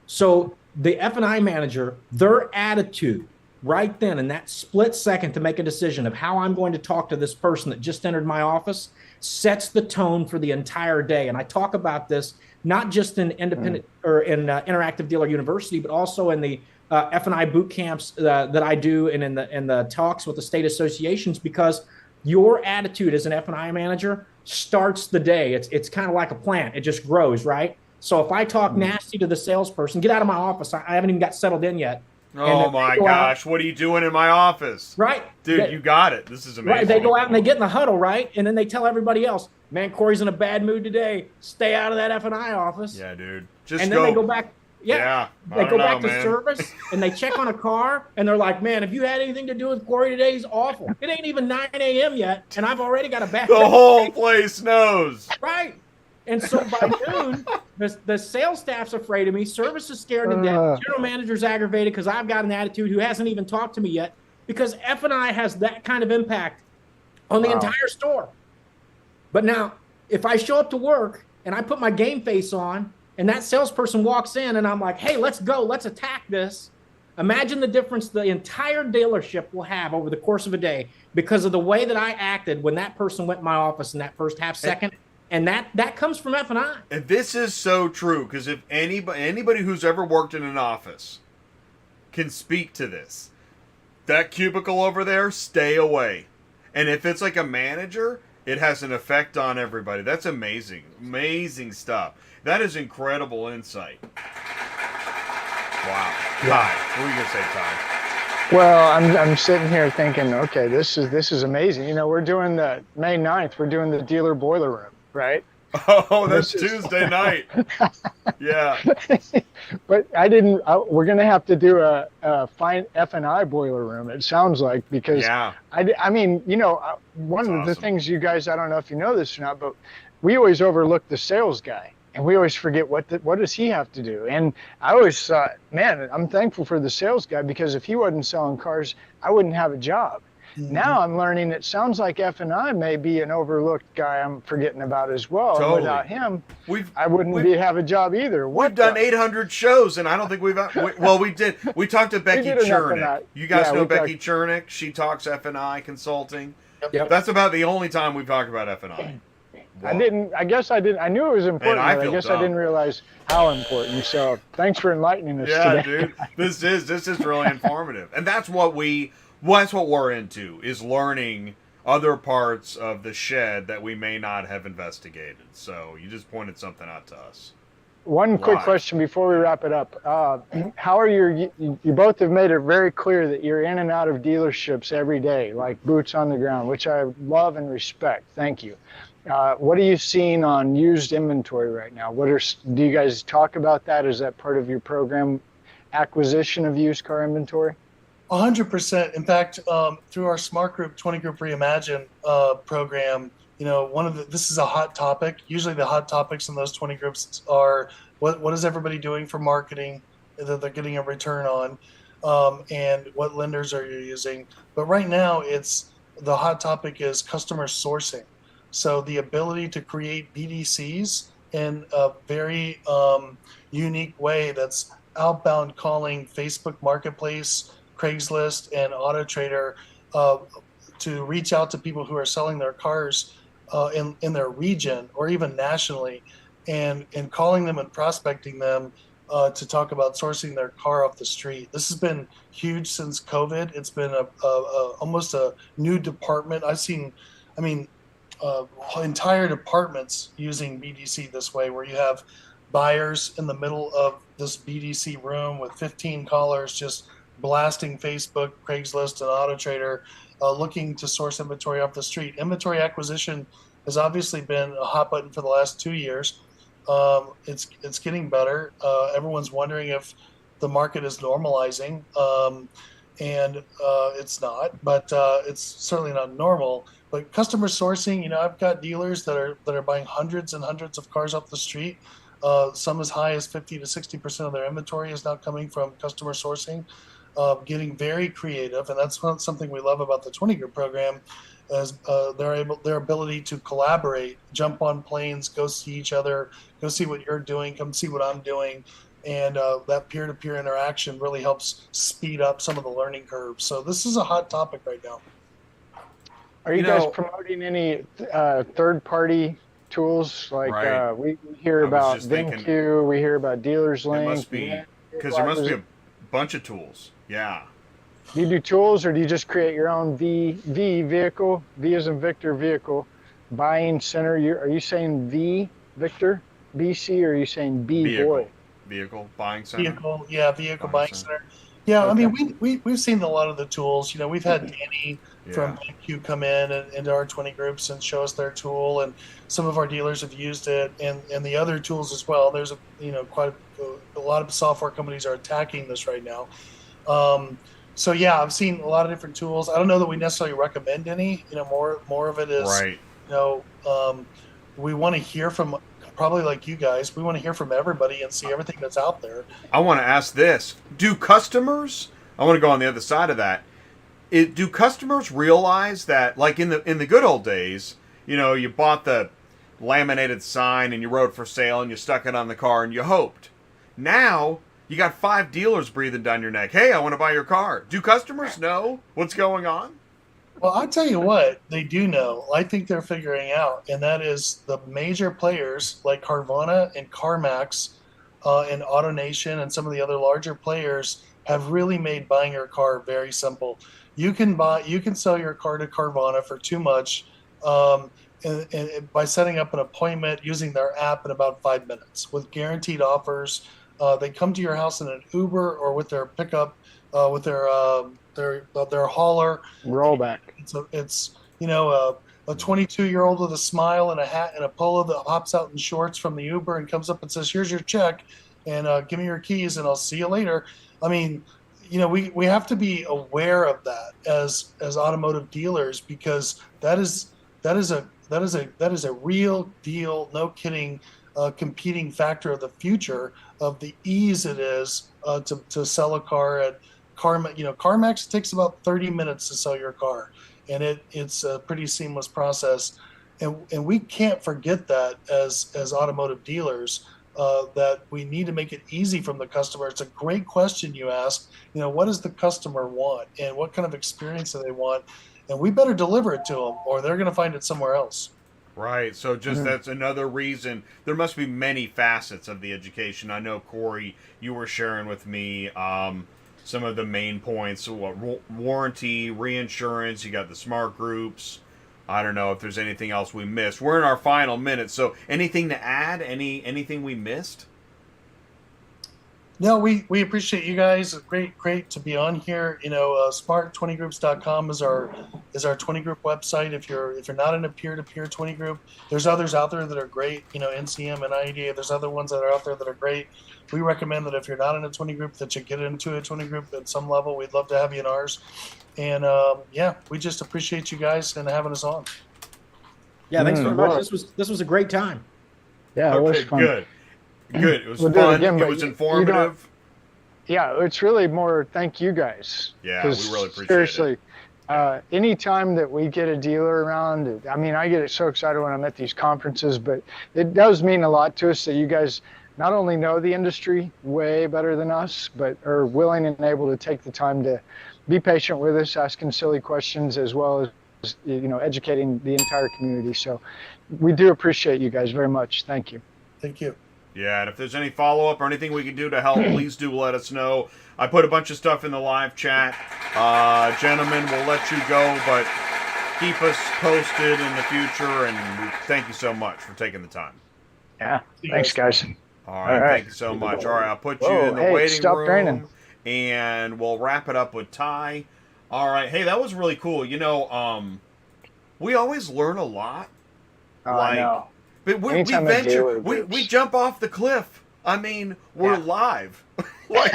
So the F&I manager, their attitude right then in that split second to make a decision of how I'm going to talk to this person that just entered my office sets the tone for the entire day. And I talk about this not just in independent or in Interactive Dealer University, but also in the F&I boot camps that I do and in the talks with the state associations, because your attitude as an F&I manager starts the day. It's kind of like a plant. It just grows, right? So if I talk nasty to the salesperson, get out of my office. I haven't even got settled in yet. Oh my gosh, what are you doing in my office? Right. Dude, you got it. This is amazing. Right. They go out and they get in the huddle, right? And then they tell everybody else, man, Cory's in a bad mood today. Stay out of that F&I office. Yeah, dude. Then they go back. Yeah. They go back to service and they check on a car and they're like, man, if you had anything to do with Cory today, he's awful. It ain't even 9 a.m. yet. And I've already got a bad The whole place knows. Right. And so by noon, the sales staff's afraid of me. Service is scared to death. General manager's aggravated because I've got an attitude who hasn't even talked to me yet, because F&I has that kind of impact on the entire store. But now, if I show up to work and I put my game face on and that salesperson walks in and I'm like, hey, let's go, let's attack this. Imagine the difference the entire dealership will have over the course of a day because of the way that I acted when that person went in my office in that first half second. And that comes from F&I. And this is so true, because if anybody who's ever worked in an office can speak to this, that cubicle over there, stay away. And if it's like a manager, it has an effect on everybody. That's amazing. Amazing stuff. That is incredible insight. Wow. Ty, what were you going to say, Ty? Well, I'm sitting here thinking, okay, this is amazing. We're doing the May 9th, we're doing the dealer boiler room, right? Oh, that's Tuesday night. Yeah. But we're going to have to do a fine F&I boiler room, it sounds like, because I mean, one of the things you guys, I don't know if you know this or not, but we always overlook the sales guy. And we always forget what does he have to do. And I always thought, man, I'm thankful for the sales guy, because if he wasn't selling cars, I wouldn't have a job. Mm-hmm. Now I'm learning it sounds like F&I may be an overlooked guy I'm forgetting about as well. Totally. And without him, I wouldn't have a job either. We've done 800 shows, and I don't think we did. We talked to Becky Chernick. You guys know Becky Chernick? She talks F&I consulting. Yep. That's about the only time we've talked about F&I. Wow. I guess I didn't. I knew it was important, but I guess I didn't realize how important. So thanks for enlightening us today. Dude. This is really informative. And that's what we're into, is learning other parts of the shed that we may not have investigated. So you just pointed something out to us. One quick Live. question before we wrap it up. How are you both have made it very clear that you're in and out of dealerships every day, like boots on the ground, which I love and respect. Thank you. What are you seeing on used inventory right now? Do you guys talk about that? Is that part of your program, acquisition of used car inventory? 100%. In fact, through our Smart Group 20 Group Reimagine program, this is a hot topic. Usually the hot topics in those 20 groups are what is everybody doing for marketing that they're getting a return on, and what lenders are you using. But right now the hot topic is customer sourcing. So the ability to create BDCs in a very unique way that's outbound calling Facebook Marketplace, Craigslist, and Auto Trader to reach out to people who are selling their cars in their region or even nationally, and calling them and prospecting them to talk about sourcing their car off the street. This has been huge since COVID. It's been almost a new department. I've seen, entire departments using BDC this way, where you have buyers in the middle of this BDC room with 15 callers just blasting Facebook, Craigslist, and Auto Trader, looking to source inventory off the street. Inventory acquisition has obviously been a hot button for the last 2 years. It's getting better. Everyone's wondering if the market is normalizing, and it's not, but it's certainly not normal. But customer sourcing, I've got dealers that are buying hundreds and hundreds of cars off the street. Some as high as 50 to 60% of their inventory is now coming from customer sourcing. Getting very creative, and that's something we love about the 20 Group program, is their ability to collaborate, jump on planes, go see each other, go see what you're doing, come see what I'm doing, and that peer-to-peer interaction really helps speed up some of the learning curves. So this is a hot topic right now. Are you guys promoting any third-party tools? Like Right. We hear about VinQ, we hear about Dealers Link. There must be, because there must be a bunch of tools. Yeah. Do you do tools, or do you just create your own V vehicle, V as in Victor vehicle, buying center? Are you saying V Victor, BC, or are you saying B boy? Vehicle buying center. Vehicle buying center. Yeah, okay. I mean, we've seen a lot of the tools. We've had Danny from BQ come in and into our 20 groups and show us their tool, and some of our dealers have used it, and the other tools as well. There's quite a lot of software companies are attacking this right now. So yeah, I've seen a lot of different tools. I don't know that we necessarily recommend any. More of it is right. We want to hear from, probably like you guys, we want to hear from everybody and see everything that's out there. I want to ask this: do customers? I want to go on the other side of that. Do customers realize that, like in the good old days, you bought the laminated sign and you wrote for sale and you stuck it on the car and you hoped. Now you got 5 dealers breathing down your neck. Hey, I want to buy your car. Do customers know what's going on? Well, I'll tell you what, they do know. I think they're figuring out, and that is the major players like Carvana and CarMax and AutoNation and some of the other larger players have really made buying your car very simple. You can sell your car to Carvana for too much, and by setting up an appointment using their app in about 5 minutes with guaranteed offers. They come to your house in an Uber or with their pickup, with their hauler. Rollback. It's a 22-year-old with a smile and a hat and a polo that hops out in shorts from the Uber and comes up and says, "Here's your check, and give me your keys, and I'll see you later." I mean, we have to be aware of that as automotive dealers, because that is a real deal, no kidding, competing factor of the future of the ease it is to sell a car at CarMax. Takes about 30 minutes to sell your car, and it's a pretty seamless process, and we can't forget that as automotive dealers, that we need to make it easy from the customer. It's a great question you ask. What does the customer want, and what kind of experience do they want, and we better deliver it to them, or they're going to find it somewhere else. Right. So just that's another reason. There must be many facets of the education. I know, Cory, you were sharing with me some of the main points. So warranty, reinsurance, you got the smart groups, I don't know if there's anything else we missed. We're in our final minute, so anything to add? Anything we missed? No, we appreciate you guys. Great to be on here. Smart20groups.com is our 20 group website. If you're not in a peer-to-peer 20 group, there's others out there that are great. NCM and IDU. There's other ones that are out there that are great. We recommend that if you're not in a 20 group, that you get into a 20 group at some level. We'd love to have you in ours. And we just appreciate you guys and having us on. Yeah, thanks very much. This was a great time. Yeah, it was fun. Good. It was We'll do it fun. again, It but was you informative. Yeah, it's really more thank you guys. Yeah, we 'Cause really appreciate seriously, anytime that we get a dealer around, I mean, I get so excited when I'm at these conferences, but it does mean a lot to us that you guys not only know the industry way better than us, but are willing and able to take the time to be patient with us, asking silly questions, as well as educating the entire community. So we do appreciate you guys very much. Thank you. Thank you. Yeah, and if there's any follow-up or anything we can do to help, please do let us know. I put a bunch of stuff in the live chat. Gentlemen, we'll let you go, but keep us posted in the future, and thank you so much for taking the time. Yeah, thanks, guys. All right, thank you so much. All right, I'll put you in the waiting stop room, draining. and we'll wrap it up with Ty. All right, hey, that was really cool. We always learn a lot. I know. But we Anytime a venture, dealer we groups. jump off the cliff. I mean, we're live. Like,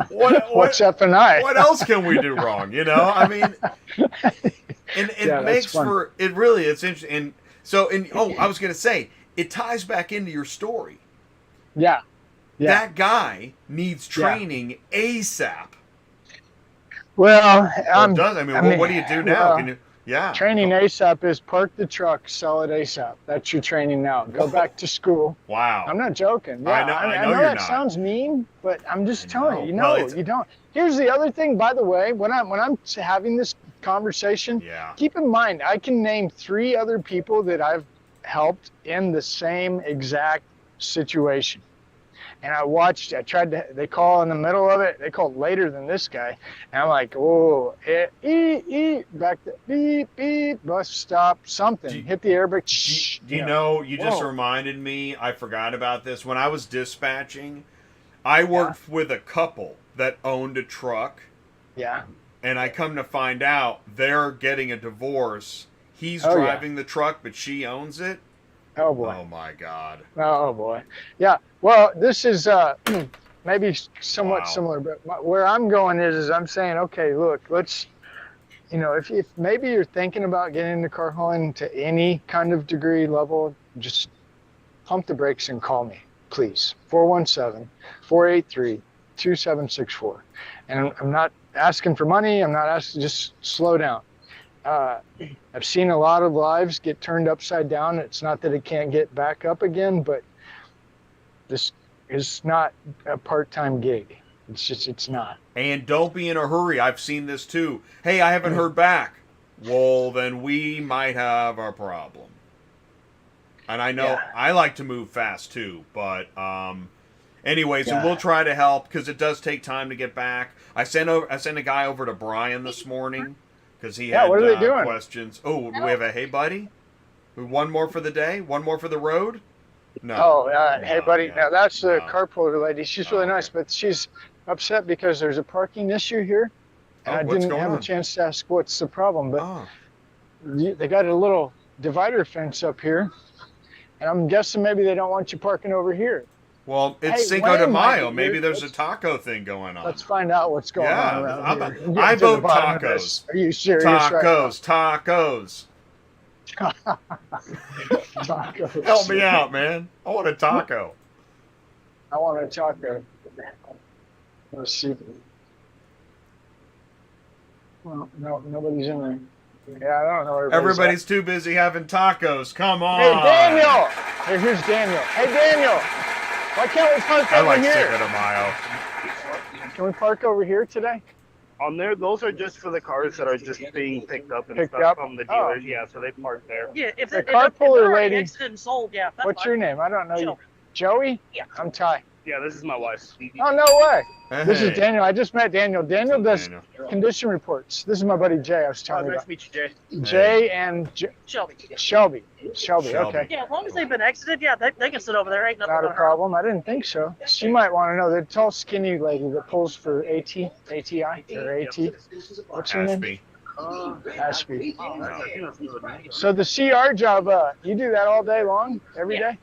What's up and I? what else can we do wrong? I mean, and it makes for it really. It's interesting. And so, I was gonna say, it ties back into your story. Yeah. That guy needs training ASAP. Well, what do you do now? Can you? Yeah. Training ASAP is park the truck, sell it ASAP. That's your training now. Go back to school. Wow. I'm not joking. Yeah, I know you're that not. sounds mean, but I'm just telling you. Well, You don't. Here's the other thing, by the way. When I'm having this conversation, keep in mind I can name 3 other people that I've helped in the same exact situation. And I tried to, they call in the middle of it. They called later than this guy. And I'm like, back to beep, beep, bus stop, something. Hit the airbag. You just reminded me, I forgot about this. When I was dispatching, I worked with a couple that owned a truck. Yeah. And I come to find out they're getting a divorce. He's driving the truck, but she owns it. Oh, boy. Oh, my God. Oh, boy. Yeah. Well, this is maybe somewhat similar, but where I'm going is I'm saying, okay, look, let's, if maybe you're thinking about getting into car hauling to any kind of degree level, just pump the brakes and call me, please. 417-483-2764. And I'm not asking for money. I'm not asking, just slow down. I've seen a lot of lives get turned upside down. It's not that it can't get back up again, but this is not a part-time gig. It's not. And don't be in a hurry. I've seen this too. Hey, I haven't heard back. Well, then we might have a problem. And I know I like to move fast too, but anyways, and we'll try to help because it does take time to get back. I sent a guy over to Brian this morning because he had what are they doing? questions. Oh, do we have a hey buddy? One more for the day? One more for the road? No. Oh, hey buddy. Now that's the carpooler lady. She's really nice, but she's upset because there's a parking issue here. And I didn't have a chance to ask what's the problem, but they got a little divider fence up here. And I'm guessing maybe they don't want you parking over here. Well, it's Cinco de Mayo. Maybe there's a taco thing going on. Let's find out what's going on around here. I vote tacos. Are you serious? Tacos. Tacos. Help me out, man. I want a taco. I want a taco. Let's see. Well, no, nobody's in there. Yeah, I don't know. Everybody's too busy having tacos. Come on. Hey, Daniel. Here's Daniel. Hey, Daniel. Why can't we park over here? I like Cinco de Mayo. Can we park over here today? On there, those are just for the cars that are just being picked up and stuff from the dealers. Yeah, so they park there. Yeah, if the carpooler lady. Sold, yeah. What's your name? I don't know you. Joey? Yeah. I'm Ty. Yeah, this is my wife. Oh, no way. This is Hey. Daniel. I just met Daniel. Daniel does Daniel. condition reports. This is my buddy Jay I was Oh, telling you nice about. to meet you, Jay. Jay and Shelby. Shelby. Shelby. Okay. Yeah, as long as they've been exited, yeah, they can sit over there. Ain't nothing Not a gonna hurt. problem. I didn't think so. She might want to know. The tall, skinny lady that pulls for ATI, or AT. What's her name? Ashby. Ashby. No. So the CR job, you do that all day long, every day?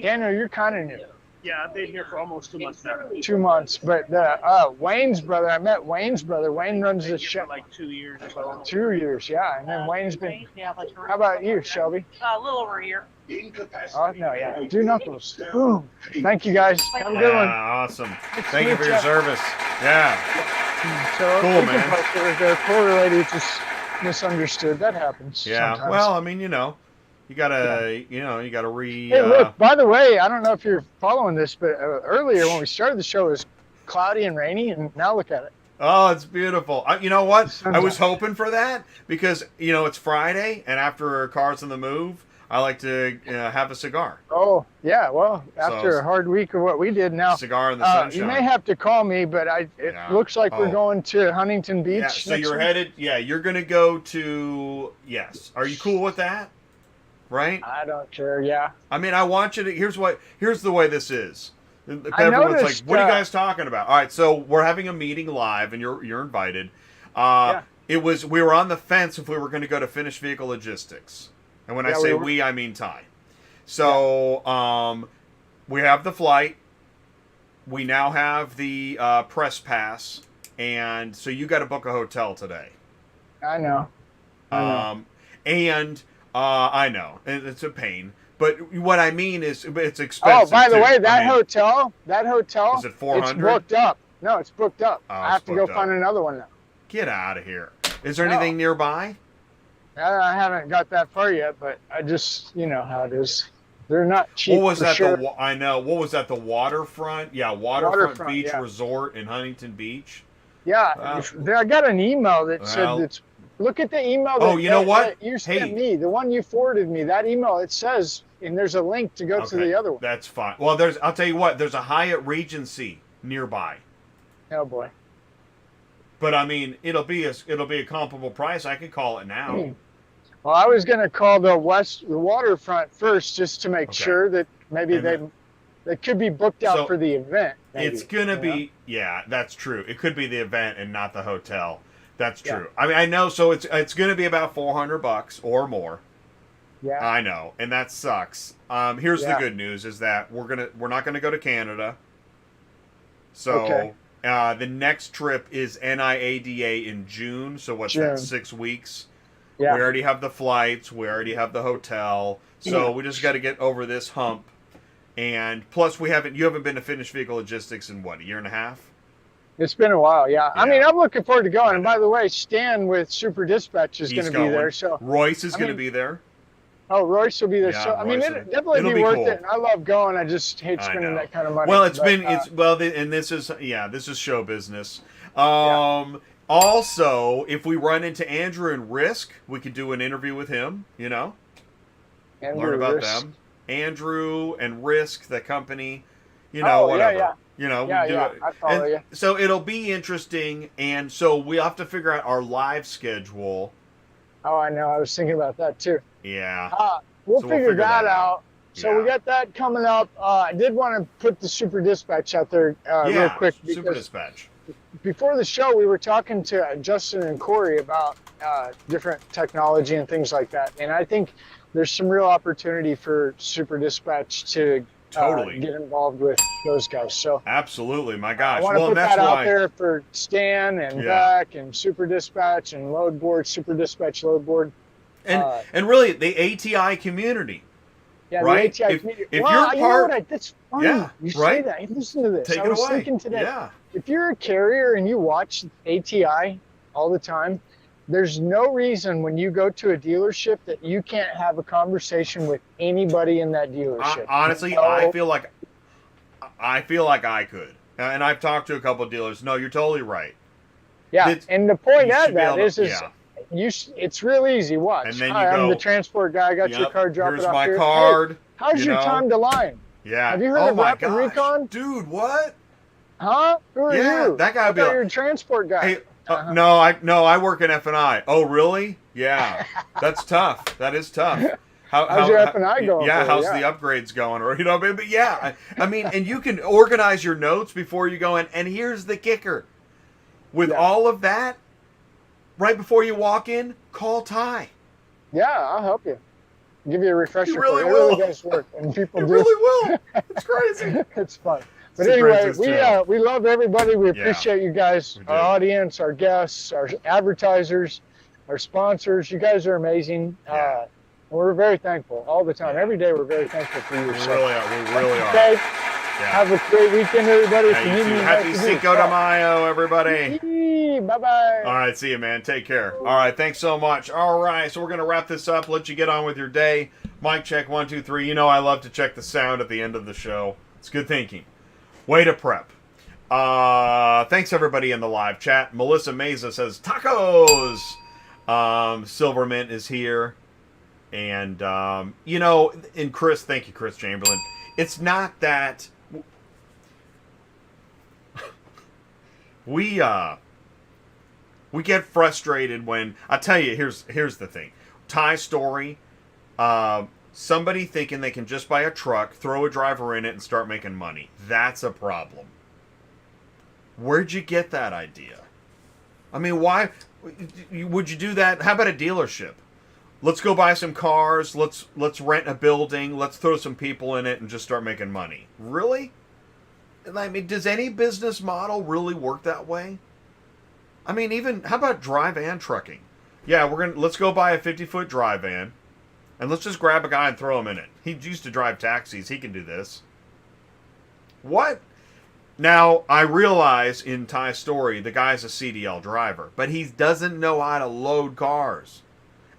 Daniel, you're kind of new. Yeah, I've been here for almost 2 months now. 2 months. But Wayne's brother, I met Wayne's brother. Wayne runs Been the here show. for like 2 years or so. 2 years, yeah. And then Wayne's been. Yeah, that's right. How about you, Shelby? A little over here. Oh, no, yeah. Do knuckles. Boom. Thank you, guys. Have a good one. Awesome. Thank you for your service. Yeah. So, Cool, we can man. post it. The poor lady just misunderstood. That happens. Yeah. Sometimes. Well, I mean, you gotta, you gotta Hey, look, by the way, I don't know if you're following this, but earlier when we started the show, it was cloudy and rainy, and now look at it. Oh, it's beautiful. You know what? Sun's I was out. hoping for that because, it's Friday, and after Cars on the Move, I like to have a cigar. Oh, yeah, well, after So- a hard week of what we did now, Cigar in the you sunshine. may have to call me, but it Yeah. looks like we're Oh. going to Huntington Beach. Yeah, so next you're week. headed, you're going to go to, yes. Are you cool with that? Right? I don't care, yeah. I mean, I want you to, here's the way this is. I Everyone's like, noticed, what are you guys talking about? All right, so we're having a meeting live, and you're invited. Yeah. We were on the fence if we were going to go to Finished Vehicle Logistics. And when I Yeah, say we were. we, I mean Ty. So we have the flight. We now have the press pass. And so you got to book a hotel today. I know. I know. It's a pain. But what I mean is it's Oh, expensive, by the too. way, I that mean, hotel, Is it it's 400? booked up. No, it's booked up. Oh, I it's have to go booked find up. another one now. Get out of here. Is there No. anything nearby? I haven't got that far yet, but I just, you know how it is. They're not cheap. What was for that? sure. I know. What was that? The waterfront? Yeah, waterfront beach yeah. resort in Huntington Beach. Yeah, I got an email that Well. said it's. Look at the email. Oh, you know what? That you sent Hey. me, the one you forwarded me. That email, it says, and there's a link to go to the other one. That's fine. Well, I'll tell you what. There's a Hyatt Regency nearby. Oh boy. But I mean, it'll be a comparable price. I could call it now. Well, I was gonna call the waterfront first, just to make Okay. sure that maybe And they could be booked out So, for the event. Maybe, It's gonna you know? be, yeah, that's true. It could be the event and not the hotel. That's Yeah. true. I mean, I know. So it's gonna be about $400 or more. Yeah. I know, and that sucks. Here's the Yeah. good news: is that we're not gonna go to Canada. So Okay. the next trip is NIADA in June. So what's June. that? 6 weeks. Yeah. We already have the flights. We already have the hotel. So we just got to get over this hump. And plus, you haven't been to Finished Vehicle Logistics in what, a year and a half? It's been a while, yeah. I Yeah. mean, I'm looking forward to going. And by the way, Stan with Super Dispatch is going He's to be going. there. So, Royce is I going to mean, be there. oh, Royce will be there. Yeah, So, I mean, Royce it'll will- definitely it'll be be worth cool. it. And I love going. I just hate I spending know. that kind of money. Well, But, this is show business. Also, if we run into Andrew and Risk, we could do an interview with him. Andrew Learn about Risk. them. Andrew and Risk, the company. Oh, whatever. yeah. We do it. I follow And you. so it'll be interesting, and so we have to figure out our live schedule. Oh, I know. I was thinking about that too. Yeah. We'll So figure that out. So we Yeah. got that coming up. I did want to put the Super Dispatch out there real quick Super because Dispatch. before the show we were talking to Justin and Cory about different technology and things like that, and I think there's some real opportunity for Super Dispatch to Totally. get involved with those guys. So Absolutely, my I gosh. want to Well, put and that's that out why. there for Stan and Yeah. Beck and Super Dispatch and Load Board, Super Dispatch Load Board. And really, the ATI community. Yeah, Right? the ATI If community. you're Well, you know part- what? That's funny. Yeah, You say right? that. Hey, listen to this. Take I it was away. thinking today, Yeah. if you're a carrier and you watch ATI all the time, there's no reason when you go to a dealership that you can't have a conversation with anybody in that dealership. Honestly, No. I feel like I could. And I've talked to a couple of dealers. No, you're totally right. Yeah, It's- and the point you of should be that able is to- yeah. it's real easy. Watch. And then you Hi, I'm go, the transport guy. I got your Yep, car. Drop here's it off my here. Hey, card. how's you your know? time to line? Yeah. Have you heard oh of my Rapid gosh. Recon? Dude, what? Huh? Who are Yeah, you? that guy would be I thought like- you're a transport guy. Hey, no, I work in F&I. Oh, really? Yeah. That's tough. That is tough. How's your F&I going Yeah, for you? how's Yeah. the upgrades going? Or but yeah, I mean, and you can organize your notes before you go in. And here's the kicker: with all of that, right before you walk in, call Ty. Yeah, I'll help you. Give you a refresher. You really for it. will. It really does work, and people You do. really will. It's crazy. It's fun. But It's a anyway, Princess Channel. we love everybody. We Yeah. appreciate you guys, We our do. audience, our guests, our advertisers, our sponsors. You guys are amazing. Yeah. And we're very thankful all the time. Yeah. Every day we're very thankful for you. We So, really are. We really are. okay. Yeah. Have a great weekend, everybody. If Yeah, you you need too. me, Happy Cinco de Mayo, everybody. Bye-bye. All right, see you, man. Take care. All right, thanks so much. All right, so we're going to wrap this up, let you get on with your day. Mic check, 1, 2, 3. You know I love to check the sound at the end of the show. It's good thinking. Way to prep. Thanks, everybody in the live chat. Melissa Meza says, tacos! Silvermint is here. And, you know, and Chris, thank you, Chris Chamberlain. It's not that... We get frustrated when I tell you. Here's the thing. Ty's story. Somebody thinking they can just buy a truck, throw a driver in it, and start making money. That's a problem. Where'd you get that idea? I mean, why would you do that? How about a dealership? Let's go buy some cars. Let's rent a building. Let's throw some people in it and just start making money. Really? I mean, does any business model really work that way? I mean, even how about dry van trucking? Yeah, let's go buy a 50-foot dry van, and let's just grab a guy and throw him in it. He used to drive taxis. He can do this. What? Now, I realize in Ty's story, the guy's a CDL driver, but he doesn't know how to load cars.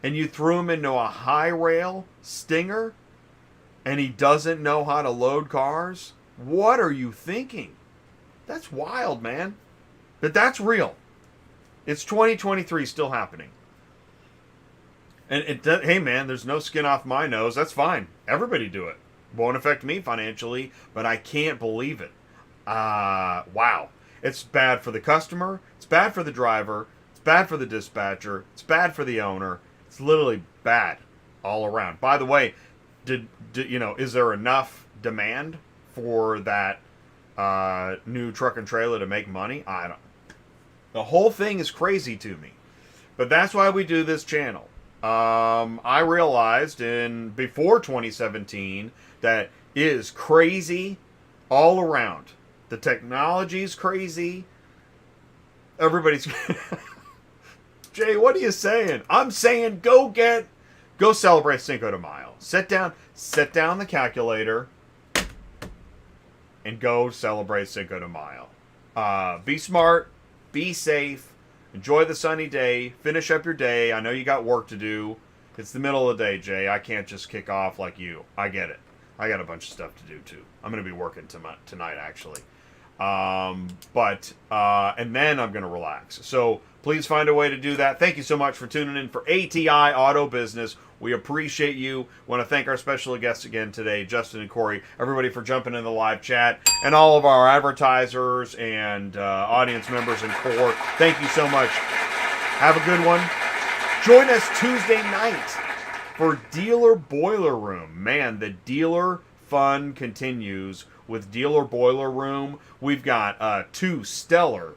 And you threw him into a high rail Stinger, and he doesn't know how to load cars? What are you thinking? That's wild, man. But that's real. It's 2023 still happening. And hey, man, there's no skin off my nose. That's fine. Everybody do it. Won't affect me financially, but I can't believe it. Wow. It's bad for the customer. It's bad for the driver. It's bad for the dispatcher. It's bad for the owner. It's literally bad all around. By the way, is there enough demand for that new truck and trailer to make money? I don't. The whole thing is crazy to me, but that's why we do this channel. I realized before 2017 that it is crazy all around. The technology's crazy. Everybody's Jay, what are you saying? I'm saying go celebrate Cinco de Mayo. Set down the calculator and go celebrate Cinco de Mayo. Be smart, be safe, enjoy the sunny day, finish up your day. I know you got work to do. It's the middle of the day, Jay. I can't just kick off like you. I get it. I got a bunch of stuff to do too. I'm going to be working tonight actually. And then I'm going to relax. So please find a way to do that. Thank you so much for tuning in for ATI Auto Business. We appreciate you. Want to thank our special guests again today, Justin and Cory, everybody for jumping in the live chat, and all of our advertisers and audience members and core. Thank you so much. Have a good one. Join us Tuesday night for Dealer Boiler Room. Man, the dealer fun continues with Dealer Boiler Room. We've got 2 stellar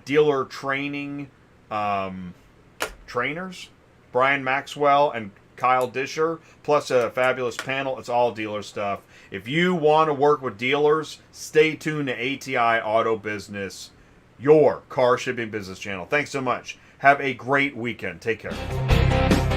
dealer training trainers, Brian Maxwell and Kyle Disher, plus a fabulous panel. It's all dealer stuff. If you want to work with dealers, stay tuned to ATI Auto Business, your car shipping business channel. Thanks so much. Have a great weekend. Take care.